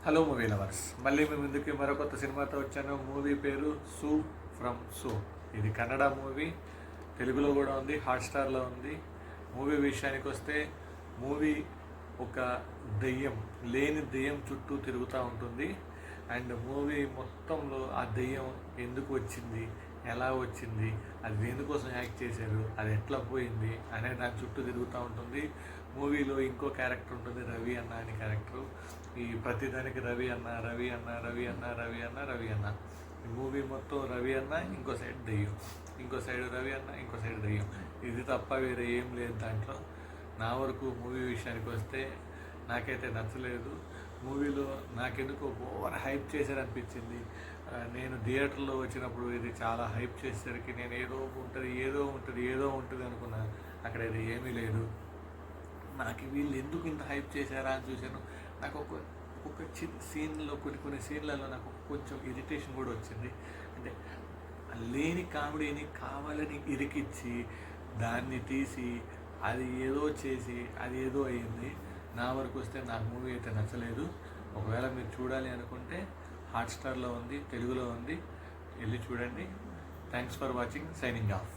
Hello movie lovers, మళ్ళీ మీ ముందుకి మరో కొత్త సినిమాతో వచ్చాను. మూవీ పేరు సూ ఫ్రమ్ సో. ఇది కన్నడ మూవీ, తెలుగులో కూడా ఉంది, హాట్స్టార్లో ఉంది. మూవీ విషయానికి వస్తే మూవీ ఒక దెయ్యం, లేని దెయ్యం చుట్టూ తిరుగుతూ ఉంటుంది. అండ్ మూవీ మొత్తంలో ఆ దెయ్యం ఎందుకు వచ్చింది, ఎలా వచ్చింది, అది దేనికోసం యాక్ట్ చేశారు, అది ఎట్లా పోయింది అనే దాని చుట్టూ తిరుగుతూ ఉంటుంది. మూవీలో ఇంకో క్యారెక్టర్ ఉంటుంది, రవి అన్న అనే క్యారెక్టరు. ఈ ప్రతిదానికి రవి అన్న రవి అన్న రవి అన్న రవి అన్న రవి అన్న. ఈ మూవీ మొత్తం రవి అన్న, ఇంకో సైడ్ దెయ్యం, ఇంకో సైడ్ రవి అన్న, ఇంకో సైడ్ దెయ్యం. ఇది తప్ప వేరే ఏం లేదు దాంట్లో. నా వరకు మూవీ విషయానికి వస్తే నాకైతే నచ్చలేదు. మూవీలో నాకెందుకో ఓవర్ హైప్ చేశారనిపించింది. నేను థియేటర్లో వచ్చినప్పుడు ఇది చాలా హైప్ చేసేసరికి నేను ఏదో ఉంటుంది అనుకున్నా. అక్కడ ఇది ఏమీ లేదు. నాకు వీళ్ళు ఎందుకు ఇంత హైప్ చేశారా అని చూశాను. నాకు ఒక చిన్న సీన్లో కొన్ని సీన్లలో నాకు కొంచెం ఇరిటేషన్ కూడా వచ్చింది. అంటే లేని కామెడీని కావాలని ఇరికిచ్చి దాన్ని తీసి అది ఏదో చేసి అది ఏదో అయ్యింది. నా వరకు వస్తే నాకు మూవీ అయితే నచ్చలేదు. ఒకవేళ మీరు చూడాలి అనుకుంటే హాట్స్టార్లో ఉంది, తెలుగులో ఉంది, వెళ్ళి చూడండి. Thanks for watching. Signing off.